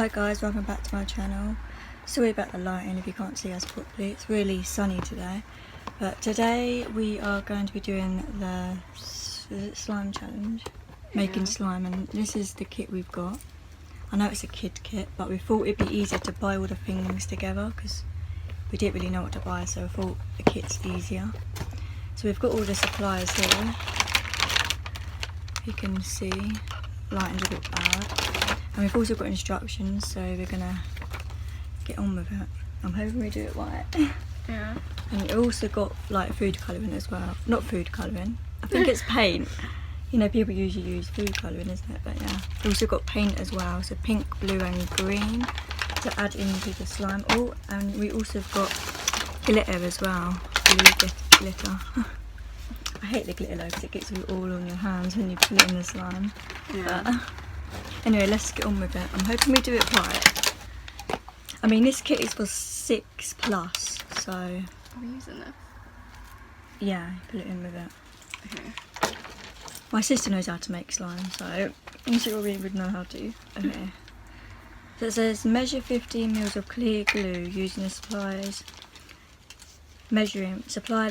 Hi guys, welcome back to my channel. Sorry about the lighting if you can't see us properly. It's really sunny today. But today we are going to be doing the slime challenge. Making slime, and this is the kit we've got. I know it's a kid kit, but we thought it'd be easier to buy all the things together because we didn't really know what to buy, so I thought the kit's easier. So we've got all the supplies here. You can see, lighting's a bit bad. And we've also got instructions, so we're gonna get on with it. I'm hoping we do it right. Yeah. And we've also got like food colouring as well. Not food colouring, I think it's paint. You know, people usually use food colouring, isn't it? But yeah. We've also got paint as well, so pink, blue and green to add into the slime. Oh, and we also got glitter as well. Blue glitter. I hate the glitter though because it gets all on your hands when you put it in the slime. Yeah. But, anyway, let's get on with it. I'm hoping we do it right. I mean, this kit is for 6+, so Are we using this? yeah, put it in with it. Okay. My sister knows how to make slime, so I'm sure we would know how to. Okay. So it says measure 15 ml of clear glue using the supplied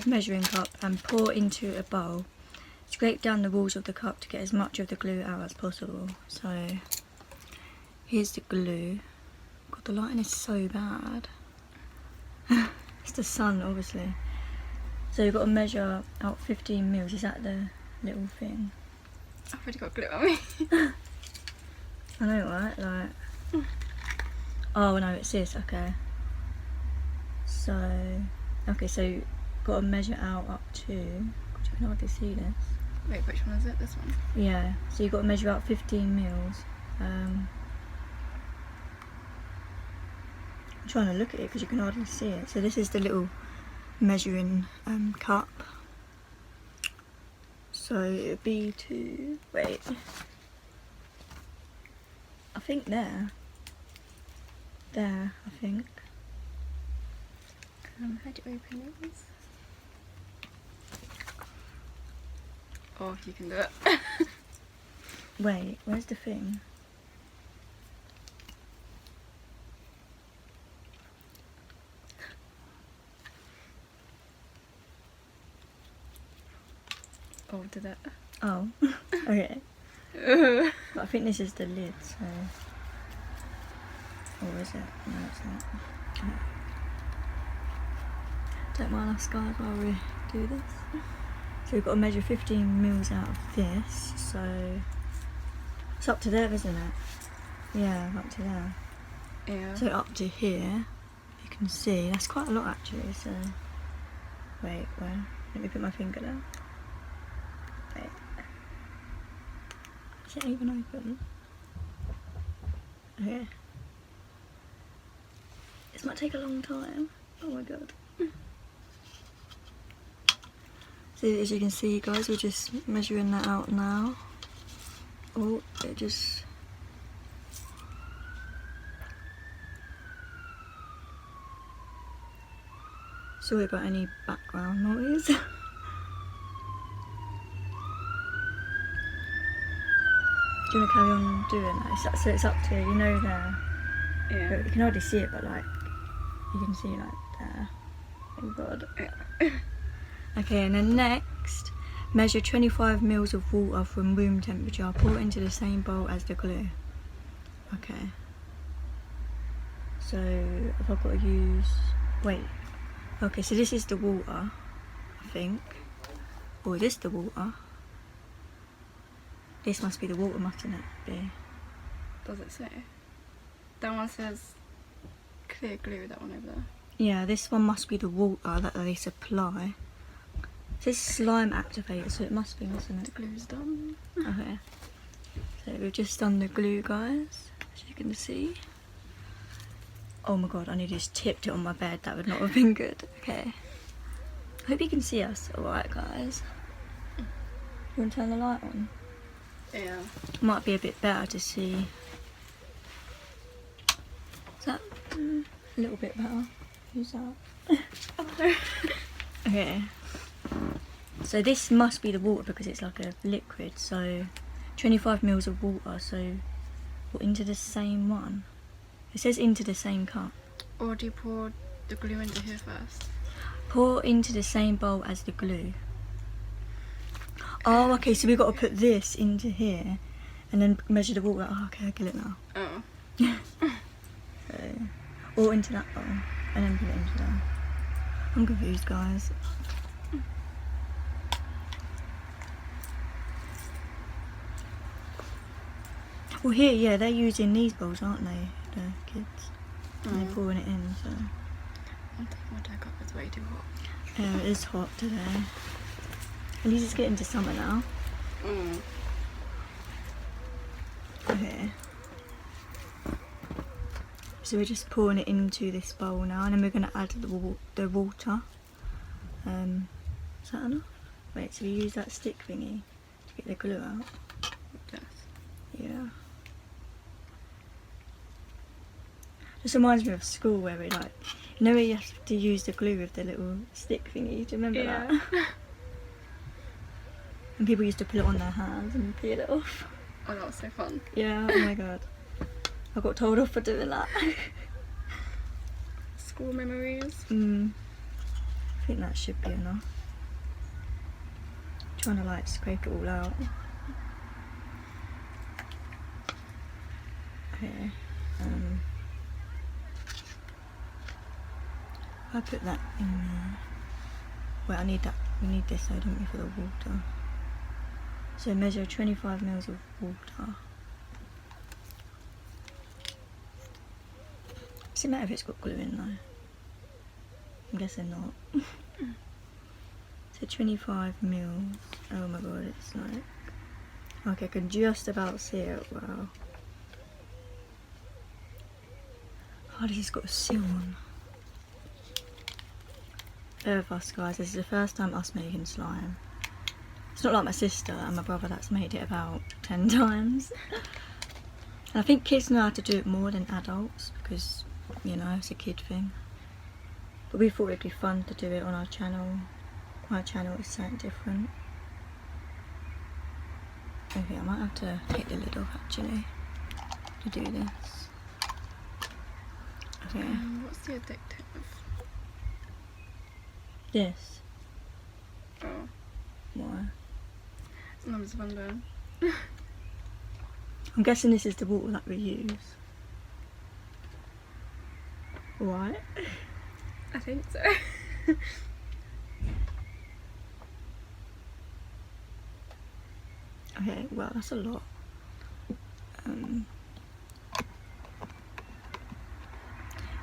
measuring cup and pour into a bowl. Scrape down the walls of the cup to get as much of the glue out as possible. So here's the glue. God, the lighting is so bad. It's the sun, obviously. So you've got to measure out 15 ml. Is that the little thing? I've already got glue on me. I know, right? Like, oh no, it's this. Okay. So, okay, so got to measure out up to. God, you can hardly see this. Wait, which one is it? This one? Yeah. So you've got to measure out 15 ml. I'm trying to look at it because you can hardly see it. So this is the little measuring cup. So it would be to, wait, I think there, I think. How do you open these? Oh, you can do it. Wait, where's the thing? Oh, did it? Oh, okay. But I think this is the lid, so. Or is it? No, it's not. Okay. Don't mind us guys while we do this. So we've got to measure 15 ml out of this, so it's up to there, isn't it? Yeah, up to there. Yeah. So up to here, you can see, that's quite a lot actually, so. Wait, where? Let me put my finger there. Wait. Is it even open? Okay. This might take a long time. Oh my god. So as you can see guys, we're just measuring that out now. Oh, it just... Sorry about any background noise. Do you want to carry on doing that? So it's up to you know there. Yeah. You can hardly see it, but like you can see like there. Oh god. Okay, and then next, measure 25 ml of water from room temperature. Pour it into the same bowl as the glue. Okay. So if I've got to use, wait. Okay, so this is the water, I think. Or is this the water? This must be the water, mustn't it be? Does it say? That one says clear glue, that one over there. Yeah, this one must be the water that they supply. It says slime activator, so it must be, mustn't The it? glue's done. Okay. So we've just done the glue, guys, as you can see. Oh my god, I nearly just tipped it on my bed. That would not have been good. Okay. Hope you can see us alright, guys. You want to turn the light on? Yeah. Might be a bit better to see. Is that a little bit better? Who's that? Okay. So this must be the water because it's like a liquid. So 25 ml of water. So we're into the same one. It says into the same cup. Or do you pour the glue into here first? Pour into the same bowl as the glue. Oh, okay, so we've got to put this into here and then measure the water. Oh, okay, I get it now. Oh. So, or into that bowl and then put it into there. I'm confused, guys. Well, here, yeah, they're using these bowls, aren't they, the kids? And they're pouring it in, so. I'm taking my jacket off, it's way too hot. Yeah, it is hot today. At least it's getting to summer now. Okay. So we're just pouring it into this bowl now, and then we're going to add the water. Is that enough? Wait, so we use that stick thingy to get the glue out? Yes. Yeah. Just reminds me of school where we like, you know where you have to use the glue with the little stick thingy, do you remember that? And people used to put it on their hands and peel it off. Oh, that was so fun. Yeah, oh my god. I got told off for doing that. School memories. I think that should be enough. Trying to like scrape it all out. Okay. I put that in there. Wait, I need that. We need this though, don't we, for the water? So measure 25 mils of water. Does it matter if it's got glue in though? I'm guessing not. So 25 mils. Oh my god, it's like... Okay, I can just about see it. Wow. Oh, this has got a seal on. Bear with us, guys. This is the first time us making slime. It's not like my sister and my brother that's made it about 10 times. And I think kids know how to do it more than adults because, you know, it's a kid thing. But we thought it'd be fun to do it on our channel. My channel is something different. Okay, I might have to take the lid off actually to do this. Okay. What's the addictive? This. Oh, Why? I was wondering. I'm guessing this is the water that we use. Right? I think so. Okay, well that's a lot.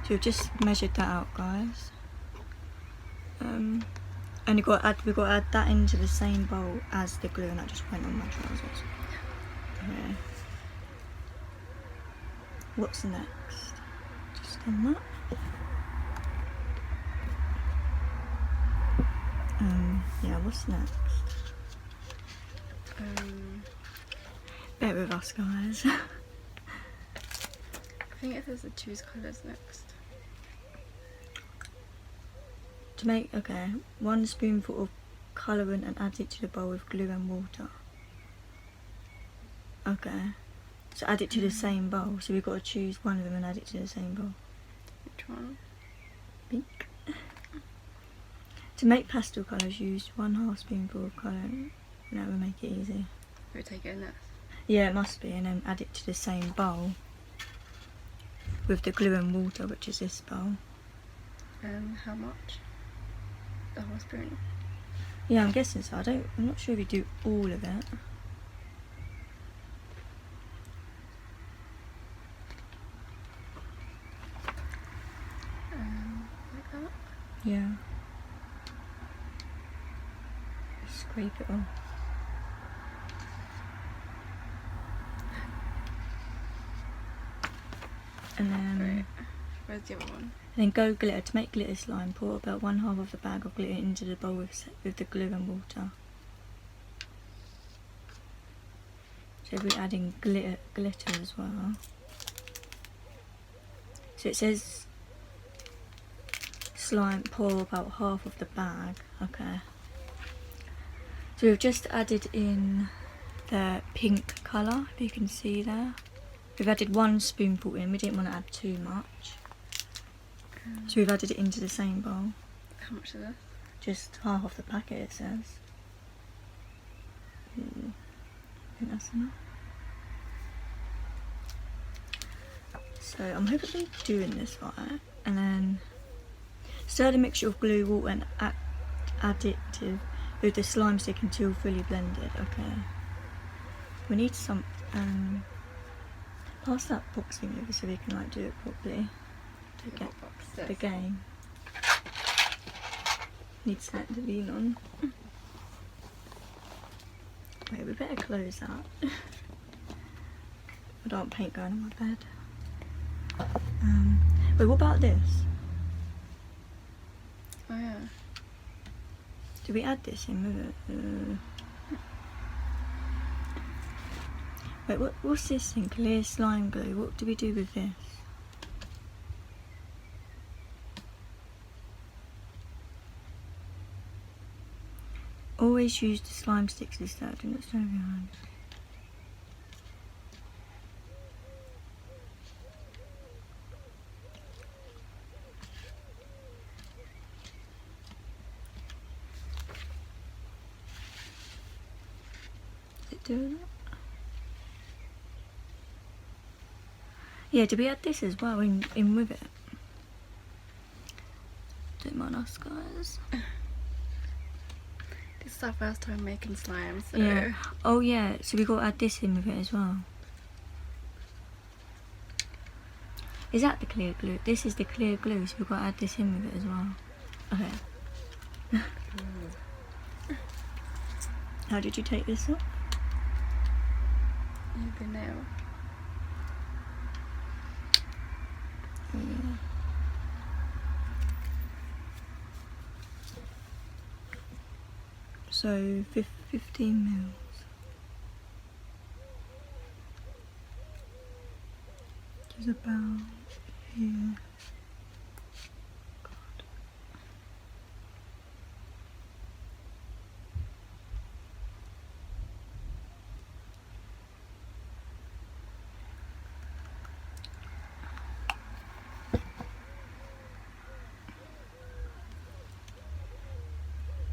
So we've just measured that out, guys. And we've got to add that into the same bowl as the glue, and that just went on my trousers. Okay. What's next? Just on that. Yeah, what's next? Bear with us, guys. I think it says to choose colours next. To make, okay, 1 spoonful of colourant and add it to the bowl with glue and water. Okay, so add it to the same bowl. So we've got to choose one of them and add it to the same bowl. Which one? Pink. To make pastel colours, use 1/2 spoonful of colourant. That will make it easy. We'll take it in this. Yeah, it must be, and then add it to the same bowl with the glue and water, which is this bowl. How much? The whole spoon. Yeah, I'm guessing so. I'm not sure if you do all of it. Like that? Yeah. Scrape it off. And then... Right. Where's the other one? And then go glitter. To make glitter slime, pour about 1/2 of the bag of glitter into the bowl with the glue and water. So we're adding glitter as well. So it says slime, pour about 1/2 of the bag. Okay. So we've just added in the pink colour, if you can see there. We've added 1 spoonful in. We didn't want to add too much. So we've added it into the same bowl. How much is this? Just half of the packet, it says. I think that's enough. So I'm hoping I'm doing this right. And then stir the mixture of glue, water and additive with the slime stick until fully blended. Okay. We need some, pass that box thing over so we can like do it properly. To get the game. Needs something to lean on. Wait, we better close that. I don't want paint going on my bed. Wait, what about this? Oh yeah. Do we add this in with it? Wait, what's this thing? Clear slime glue. What do we do with this? Always use the slime sticks instead. Do not stand behind. Is it doing that? Yeah, did we add this as well in with it? Don't mind us, guys. This is our first time making slime, so Yeah. Oh yeah, so we got to add this in with it as well. Is that the clear glue? This is the clear glue, so we've got to add this in with it as well. Okay. How did you take this off? you can nail. Yeah. So 15 mils. Which is about here. God.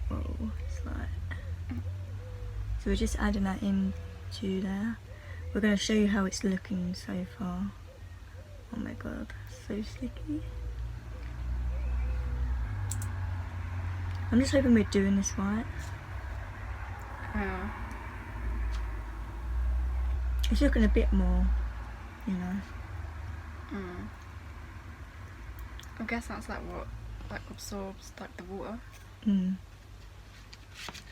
Whoa, it's like. So we're just adding that into there. We're going to show you how it's looking so far. Oh my god, so sticky. I'm just hoping we're doing this right. Yeah. It's looking a bit more, you know. I guess that's like what absorbs like the water.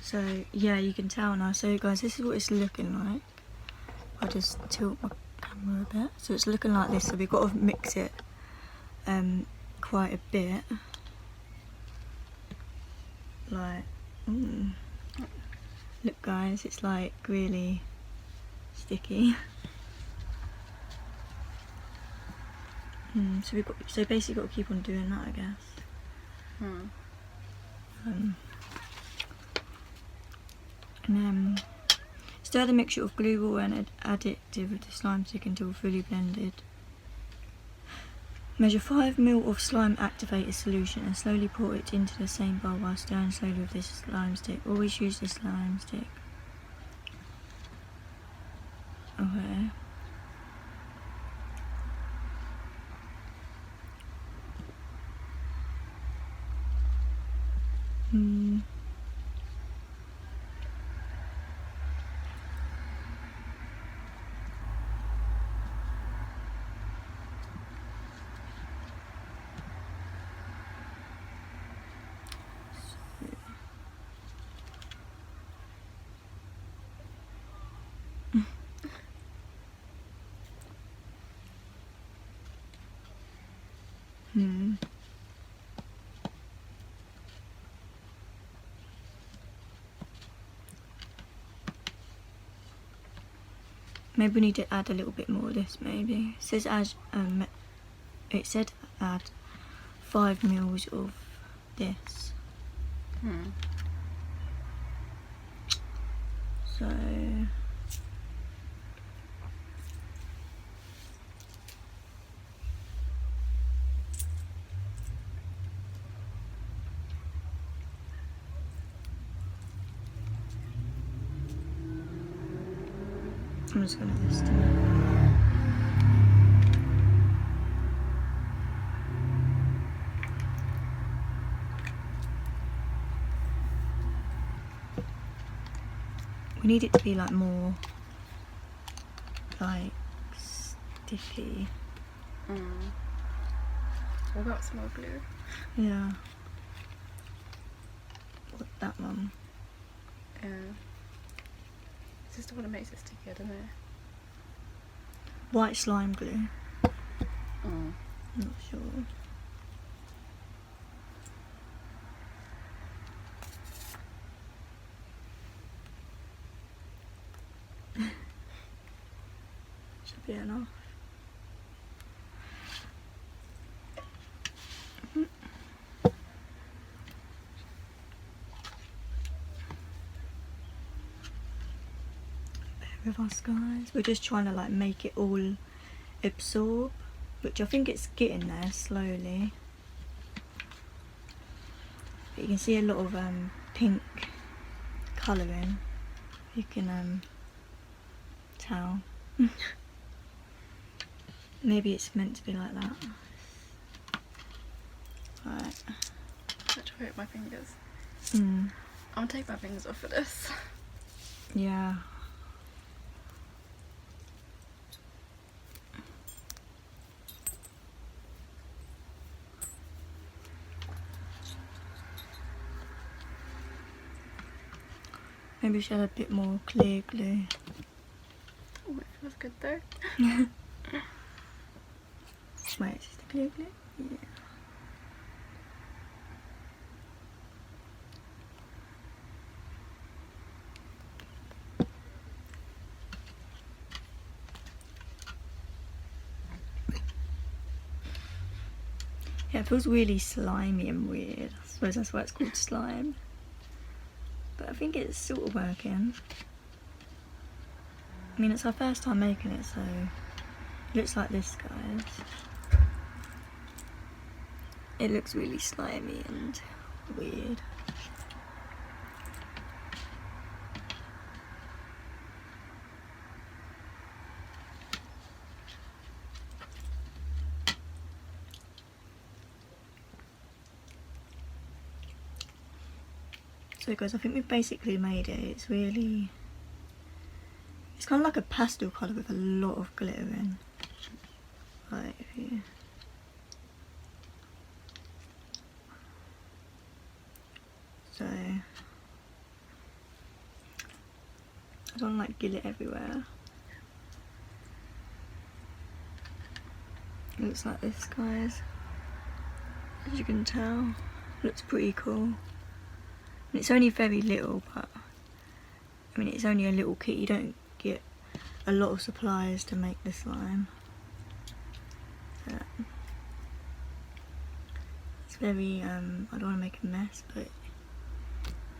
So yeah, you can tell now. So guys, this is what it's looking like. I'll just tilt my camera a bit. So it's looking like this. So we've got to mix it quite a bit. Like, look guys, it's like really sticky. So so basically got to keep on doing that, I guess. And then stir the mixture of glue, water and additive with the slime stick until fully blended. Measure 5 ml of slime activated solution and slowly pour it into the same bowl while stirring slowly with this slime stick. Always use the slime stick. Okay. Maybe we need to add a little bit more of this. Maybe it says it said add 5 ml of this. just gonna estimate. We need it to be like more like sticky. What about small glue? Yeah. What, that one? Yeah. It's just the one that makes it sticky, I don't know. White slime glue. Mm. Not sure. Should be enough. With us, guys, we're just trying to like make it all absorb, which I think it's getting there slowly. But you can see a lot of pink colouring. You can tell. Maybe it's meant to be like that. Right. Let's try with my fingers. Mm. I'm gonna take my fingers off for this. Yeah. Maybe we should add a bit more clear glue. Oh, it feels good though. Wait, is this the clear glue? Yeah. Yeah, it feels really slimy and weird. I suppose that's why it's called slime. But I think it's sort of working. I mean, it's our first time making it, so it looks like this, guys. It looks really slimy and weird. So guys, I think we've basically made it. It's really, it's kind of like a pastel colour with a lot of glitter in. Like, if you... So, I don't like gill it everywhere. It looks like this, guys. As you can tell, looks pretty cool. And it's only very little, but I mean, it's only a little kit. You don't get a lot of supplies to make the slime. So, it's very, I don't want to make a mess, but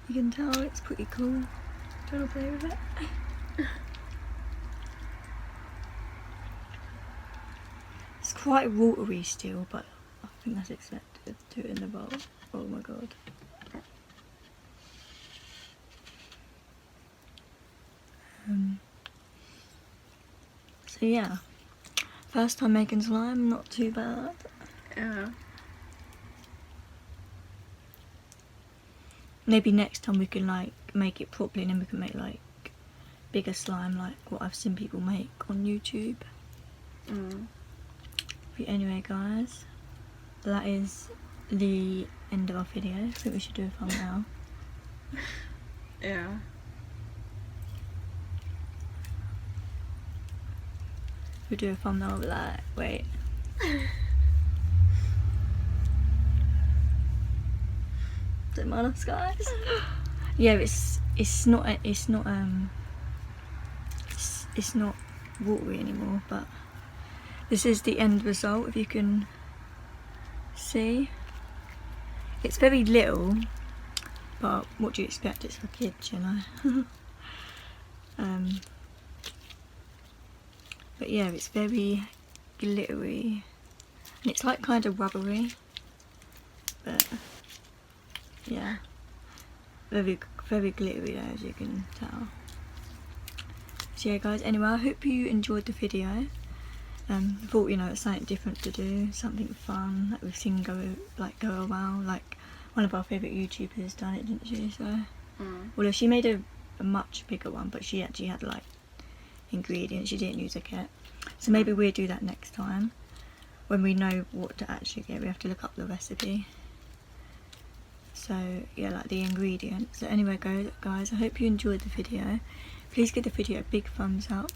you can tell it's pretty cool. Do you want to play with it? It's quite watery still, but I think that's expected to do it in the bowl. Oh my god. So yeah, first time making slime, not too bad. Yeah. Maybe next time we can like make it properly and then we can make like bigger slime like what I've seen people make on YouTube. But anyway guys, that is the end of our video. I think we should do a thumbnail. Yeah. We'll do a thumbnail with that. Wait. Don't mind us, guys. Yeah, it's not watery anymore, but this is the end result. If you can see, it's very little, but what do you expect? It's for kids, you know. But yeah, it's very glittery, and it's like kind of rubbery, but yeah, very glittery though, as you can tell. So yeah guys, anyway, I hope you enjoyed the video. Thought, you know, it's something different to do, something fun that we've seen go well. Like one of our favourite YouTubers done it, didn't she? So although she made a much bigger one, but she actually had like ingredients, she didn't use a kit. So maybe we'll do that next time when we know what to actually get. We have to look up the recipe. So yeah, like the ingredients. So anyway guys, I hope you enjoyed the video. Please give the video a big thumbs up.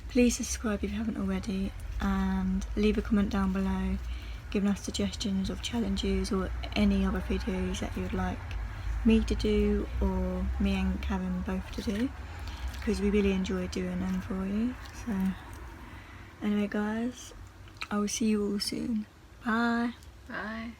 Please subscribe if you haven't already, and leave a comment down below giving us suggestions of challenges or any other videos that you'd like me to do or me and Karen both to do, because we really enjoy doing them for you. So anyway guys, I will see you all soon. Bye. Bye.